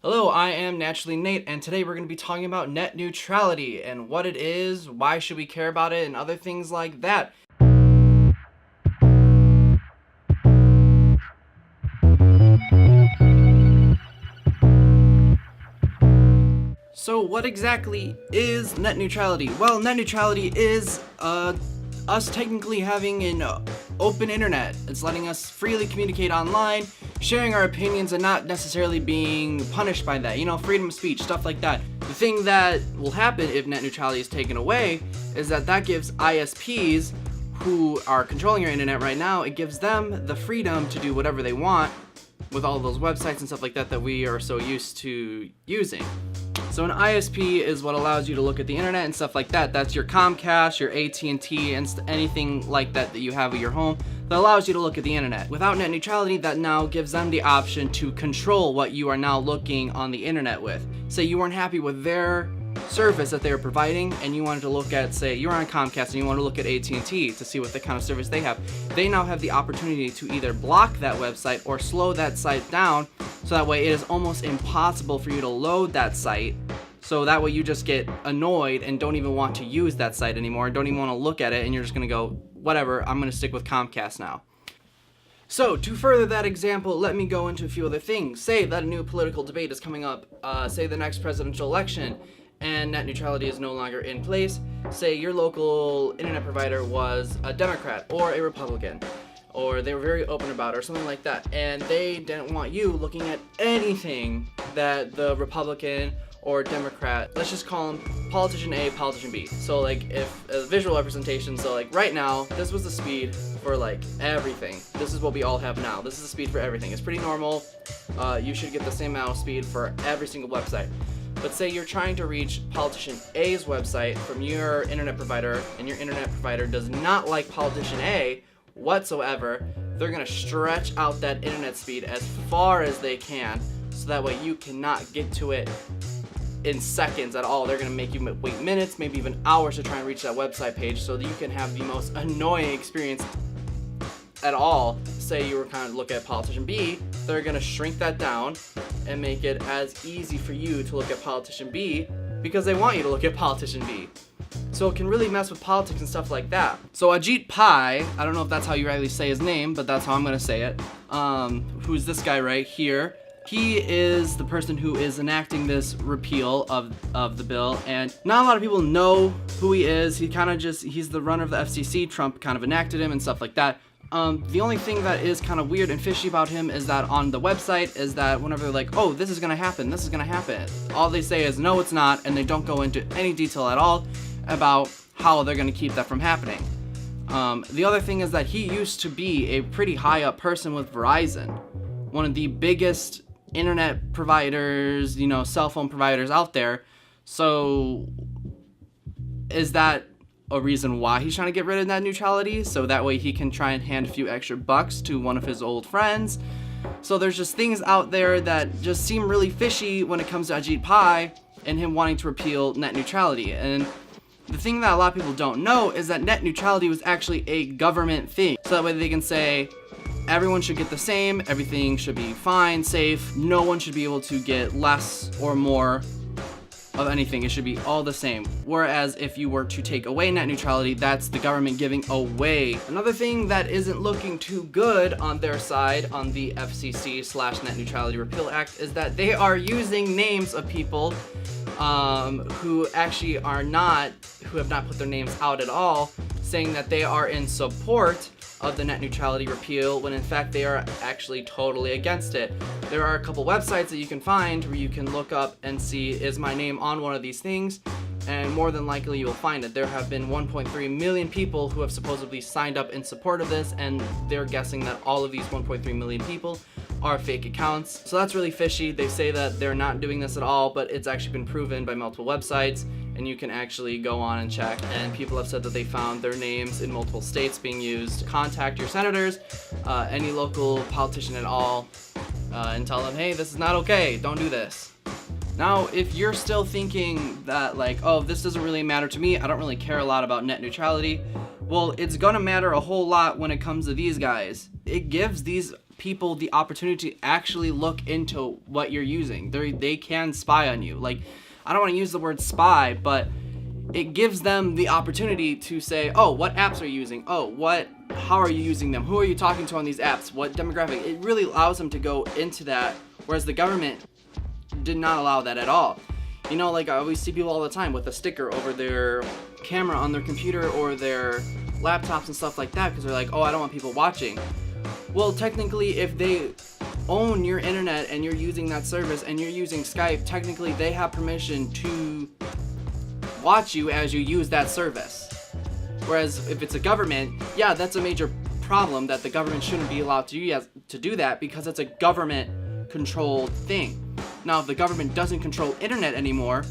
Hello, I am Naturally Nate, and today we're going to be talking about net neutrality and what it is, why should we care about it, and other things like that. So what exactly is net neutrality? Well, net neutrality is us technically having an open internet. It's letting us freely communicate online, sharing our opinions and not necessarily being punished by that. Freedom of speech, stuff like that. The thing that will happen if net neutrality is taken away is that gives ISPs who are controlling your internet right now, it gives them the freedom to do whatever they want with all those websites and stuff like that we are so used to using. So an ISP is what allows you to look at the internet and stuff like that. That's your Comcast, your AT&T, and anything like that you have at your home that allows you to look at the internet. Without net neutrality, that now gives them the option to control what you are now looking on the internet with. Say you weren't happy with their service that they were providing and you wanted to look at, say you're on Comcast and you want to look at AT&T to see what the kind of service they have. They now have the opportunity to either block that website or slow that site down, so that way it is almost impossible for you to load that site. So that way you just get annoyed and don't even want to use that site anymore, don't even want to look at it, and you're just going to go, whatever, I'm going to stick with Comcast now. So, to further that example, let me go into a few other things. Say that a new political debate is coming up, say the next presidential election, and net neutrality is no longer in place. Say your local internet provider was a Democrat or a Republican, or they were very open about it, or something like that, and they didn't want you looking at anything that the Republican or Democrat, let's just call them politician A, politician B. So like if a visual representation, so like right now, this was the speed for like everything. This is what we all have now. This is the speed for everything. It's pretty normal. You should get the same amount of speed for every single website. But say you're trying to reach politician A's website from your internet provider, and your internet provider does not like politician A whatsoever, they're gonna stretch out that internet speed as far as they can, so that way you cannot get to it in seconds at all. They're gonna make you wait minutes, maybe even hours to try and reach that website page, so that you can have the most annoying experience at all. Say you were kind of look at politician B, they're gonna shrink that down and make it as easy for you to look at politician B because they want you to look at politician B. So it can really mess with politics and stuff like that. So Ajit Pai, I don't know if that's how you rightly say his name, but that's how I'm gonna say it. Who's this guy right here? He is the person who is enacting this repeal of the bill, and not a lot of people know who he is. He's the runner of the FCC. Trump kind of enacted him and stuff like that. The only thing that is kind of weird and fishy about him is that on the website is that whenever they're like, oh, this is gonna happen, all they say is no, it's not, and they don't go into any detail at all about how they're gonna keep that from happening. The other thing is that he used to be a pretty high up person with Verizon, one of the biggest internet providers, cell phone providers out there. So is that a reason why he's trying to get rid of net neutrality? So that way he can try and hand a few extra bucks to one of his old friends. So there's just things out there that just seem really fishy when it comes to Ajit Pai and him wanting to repeal net neutrality. And the thing that a lot of people don't know is that net neutrality was actually a government thing. So that way they can say, everyone should get the same, everything should be fine, safe, no one should be able to get less or more of anything, it should be all the same. Whereas if you were to take away net neutrality, that's the government giving away. Another thing that isn't looking too good on their side, on the FCC/Net Neutrality Repeal Act, is that they are using names of people who actually who have not put their names out at all, saying that they are in support of the net neutrality repeal, when in fact they are actually totally against it. There are a couple websites that you can find where you can look up and see, is my name on one of these things? And more than likely you will find it. There have been 1.3 million people who have supposedly signed up in support of this, and they're guessing that all of these 1.3 million people are fake accounts. So that's really fishy. They say that they're not doing this at all, but it's actually been proven by multiple websites, and you can actually go on and check, and people have said that they found their names in multiple states being used. Contact your senators, any local politician at all, and tell them, hey, this is not okay, don't do this. Now, if you're still thinking that like, oh, this doesn't really matter to me, I don't really care a lot about net neutrality, well, it's gonna matter a whole lot when it comes to these guys. It gives these people the opportunity to actually look into what you're using. They can spy on you. Like, I don't want to use the word spy, but it gives them the opportunity to say, oh, what apps are you using? Oh, how are you using them? Who are you talking to on these apps? What demographic? It really allows them to go into that, whereas the government did not allow that at all. You know, like I always see people all the time with a sticker over their camera on their computer or their laptops and stuff like that because they're like, oh, I don't want people watching. Well, technically, if they own your internet and you're using that service and you're using Skype, technically they have permission to watch you as you use that service. Whereas if it's a government, yeah, that's a major problem that the government shouldn't be allowed to do that because it's a government controlled thing. Now, if the government doesn't control internet anymore,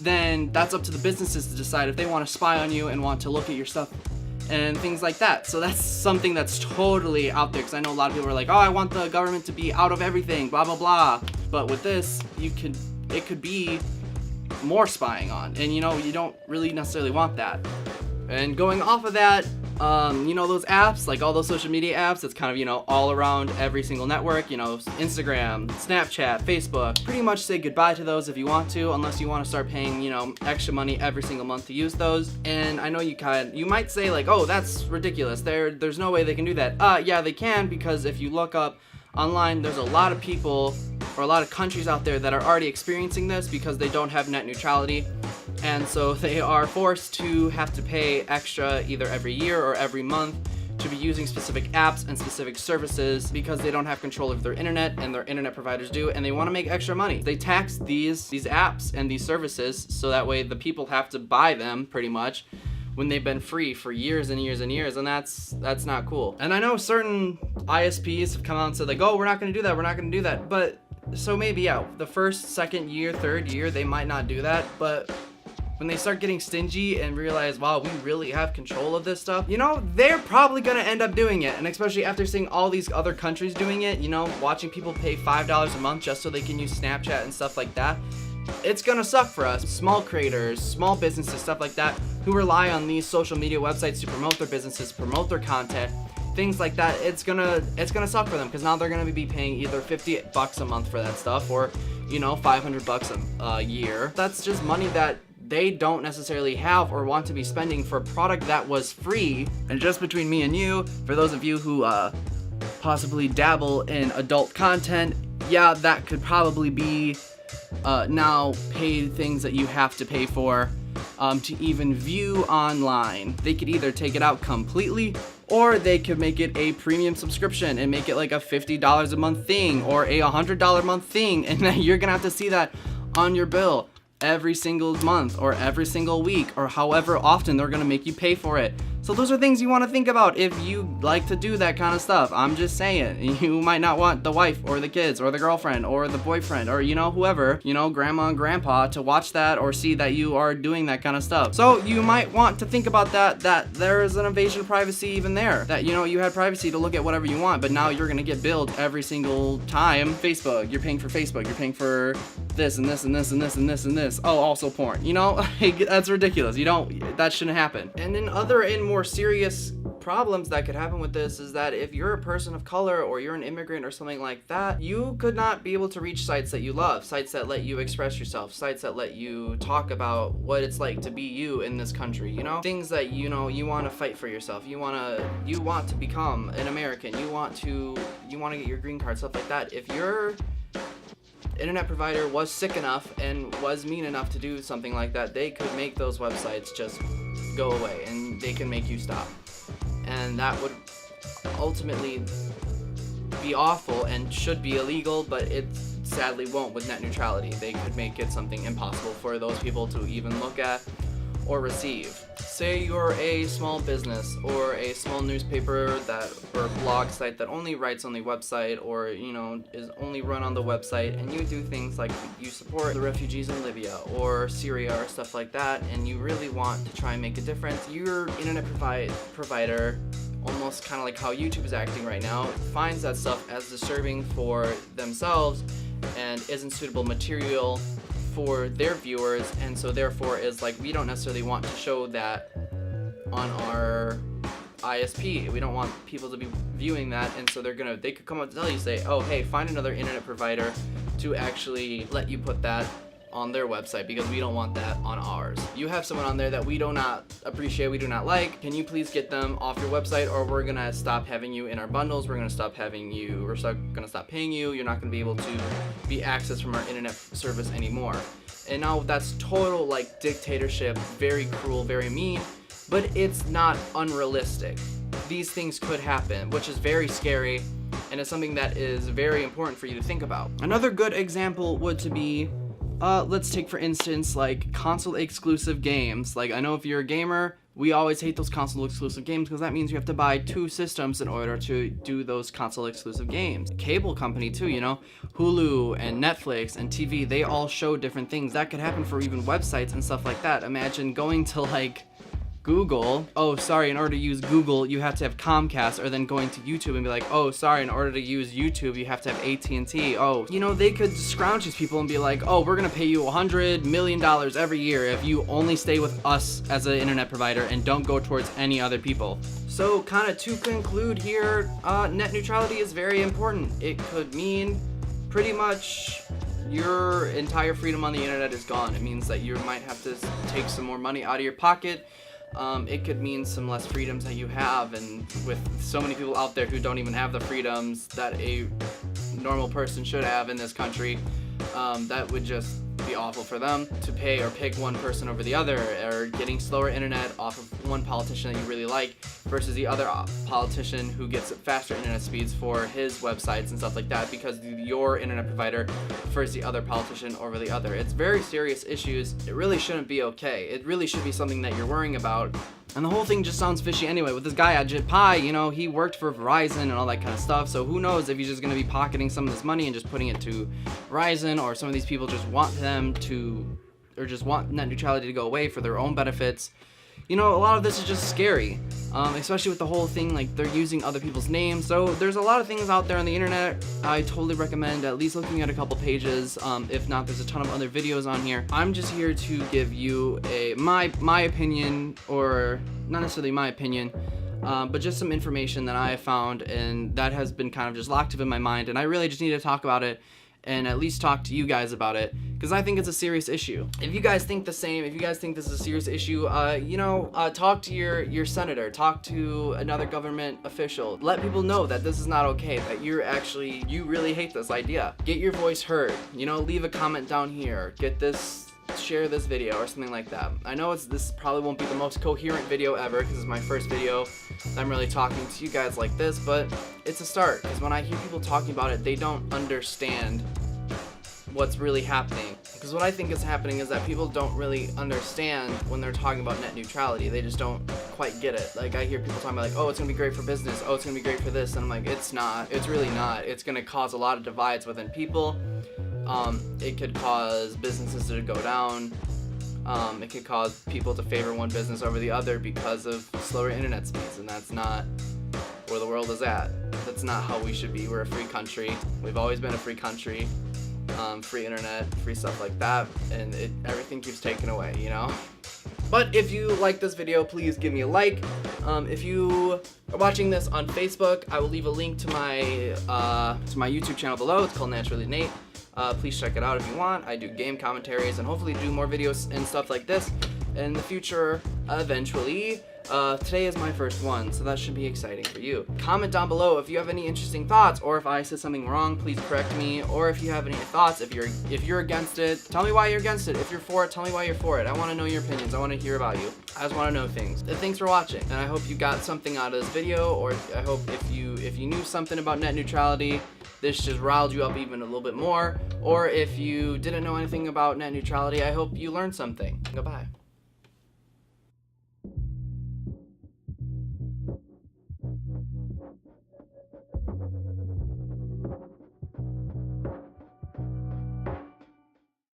then that's up to the businesses to decide if they want to spy on you and want to look at your stuff and things like that. So that's something that's totally out there because I know a lot of people are like, oh, I want the government to be out of everything, blah, blah, blah. But with this, it could be more spying on, and you don't really necessarily want that. And going off of that, those apps, like all those social media apps, it's kind of, all around every single network, Instagram, Snapchat, Facebook. Pretty much say goodbye to those if you want to, unless you want to start paying, extra money every single month to use those. And I know you might say like, oh, that's ridiculous. There's no way they can do that. Yeah, they can, because if you look up online, there's a lot of people or a lot of countries out there that are already experiencing this because they don't have net neutrality. And so they are forced to have to pay extra either every year or every month to be using specific apps and specific services because they don't have control of their internet and their internet providers do, and they want to make extra money. They tax these apps and these services so that way the people have to buy them pretty much when they've been free for years and years and years, and that's not cool. And I know certain ISPs have come out and said like, oh, we're not going to do that, but so maybe, yeah, the first, second year, third year, they might not do that, but when they start getting stingy and realize, wow, we really have control of this stuff, they're probably gonna end up doing it. And especially after seeing all these other countries doing it, watching people pay $5 a month just so they can use Snapchat and stuff like that, it's gonna suck for us. Small creators, small businesses, stuff like that, who rely on these social media websites to promote their businesses, promote their content, things like that. It's gonna suck for them because now they're gonna be paying either $50 a month for that stuff or, $500 a year. That's just money that they don't necessarily have or want to be spending for a product that was free. And just between me and you, for those of you who possibly dabble in adult content, yeah, that could probably be now paid things that you have to pay for to even view online. They could either take it out completely, or they could make it a premium subscription and make it like a $50 a month thing or a $100 a month thing, and then you're gonna have to see that on your bill every single month or every single week or however often they're gonna make you pay for it. So those are things you want to think about if you like to do that kind of stuff. I'm just saying, you might not want the wife or the kids or the girlfriend or the boyfriend or whoever, grandma and grandpa to watch that or see that you are doing that kind of stuff. So you might want to think about that there is an invasion of privacy even there, that you had privacy to look at whatever you want, but now you're gonna get billed every single time. Facebook, you're paying for Facebook, you're paying for this and this and this and this and this and this. Oh, also porn. That's ridiculous. That shouldn't happen. And in more serious problems that could happen with this is that if you're a person of color or you're an immigrant or something like that, you could not be able to reach sites that you love, sites that let you express yourself, sites that let you talk about what it's like to be you in this country, things that you want to fight for yourself, you want to become an American, you want to get your green card, stuff like that. If your internet provider was sick enough and was mean enough to do something like that, they could make those websites just go away and they can make you stop. And that would ultimately be awful and should be illegal, but it sadly won't with net neutrality. They could make it something impossible for those people to even look at or receive. Say you're a small business or a small newspaper or blog site that only writes on the website or is only run on the website, and you do things like you support the refugees in Libya or Syria or stuff like that, and you really want to try and make a difference. Your internet provider, almost kind of like how YouTube is acting right now, finds that stuff as disturbing for themselves and isn't suitable material for their viewers, and so therefore is like, we don't necessarily want to show that on our ISP. We don't want people to be viewing that, and so they could come up to tell you, say, oh hey, find another internet provider to actually let you put that on their website, because we don't want that on ours. You have someone on there that we do not appreciate, we do not like. Can you please get them off your website, or we're gonna stop having you in our bundles, we're gonna stop paying you, you're not gonna be able to be accessed from our internet service anymore. And now that's total like dictatorship, very cruel, very mean, but it's not unrealistic. These things could happen, which is very scary, and it's something that is very important for you to think about. Another good example would to be, let's take for instance like console exclusive games. Like, I know if you're a gamer, we always hate those console exclusive games because that means you have to buy 2 systems in order to do those console exclusive games. Cable company too, you know, Hulu and Netflix and TV, they all show different things. That could happen for even websites and stuff like that. Imagine going to like Google, oh sorry, in order to use Google you have to have Comcast, or then going to YouTube and be like, oh sorry, in order to use YouTube you have to have AT&T. Oh, you know, they could scrounge these people and be like, oh, we're gonna pay you $100 million every year if you only stay with us as an internet provider and don't go towards any other people. So kind of to conclude here, net neutrality is very important. It could mean pretty much your entire freedom on the internet is gone. It means that you might have to take some more money out of your pocket. It could mean some less freedoms that you have, and with so many people out there who don't even have the freedoms that a normal person should have in this country, that would just be awful for them to pay or pick one person over the other, or getting slower internet off of one politician that you really like versus the other politician who gets faster internet speeds for his websites and stuff like that because your internet provider prefers the other politician over the other. It's very serious issues. It really shouldn't be okay. It really should be something that you're worrying about. And the whole thing just sounds fishy anyway. With this guy Ajit Pai, you know, he worked for Verizon and all that kind of stuff, so who knows if he's just going to be pocketing some of this money and just putting it to Verizon, or some of these people just want just want net neutrality to go away for their own benefits. You know, a lot of this is just scary, especially with the whole thing, like they're using other people's names. So there's a lot of things out there on the internet. I totally recommend at least looking at a couple pages. If not, there's a ton of other videos on here. I'm just here to give you my opinion, or not necessarily my opinion, but just some information that I have found and that has been kind of just locked up in my mind, and I really just need to talk about it and at least talk to you guys about it, because I think it's a serious issue. If you guys think the same, if you guys think this is a serious issue, talk to your senator, talk to another government official. Let people know that this is not okay, that you really hate this idea. Get your voice heard, you know, leave a comment down here, share this video or something like that. I know this probably won't be the most coherent video ever because it's my first video that I'm really talking to you guys like this, but it's a start, because when I hear people talking about it, they don't understand what's really happening. Because what I think is happening is that people don't really understand when they're talking about net neutrality. They just don't quite get it. Like, I hear people talking about like, oh, it's gonna be great for business, oh, it's gonna be great for this, and I'm like, it's not. It's really not. It's gonna cause a lot of divides within people. It could cause businesses to go down. It could cause people to favor one business over the other because of slower internet speeds, and that's not where the world is at. That's not how we should be. We're a free country. We've always been a free country. Free internet, free stuff like that, and everything keeps taken away, you know? But if you like this video, please give me a like. If you are watching this on Facebook, I will leave a link to my YouTube channel below. It's called Naturally Nate. Please check it out if you want. I do game commentaries and hopefully do more videos and stuff like this in the future eventually. Today is my first one, so that should be exciting for you. Comment down below if you have any interesting thoughts, or if I said something wrong, please correct me. Or if you have any thoughts, if you're against it, tell me why you're against it. If you're for it, tell me why you're for it. I want to know your opinions. I want to hear about you. I just want to know things. Thanks for watching, and I hope you got something out of this video, or I hope if you knew something about net neutrality, this just riled you up even a little bit more. Or if you didn't know anything about net neutrality, I hope you learned something. Goodbye.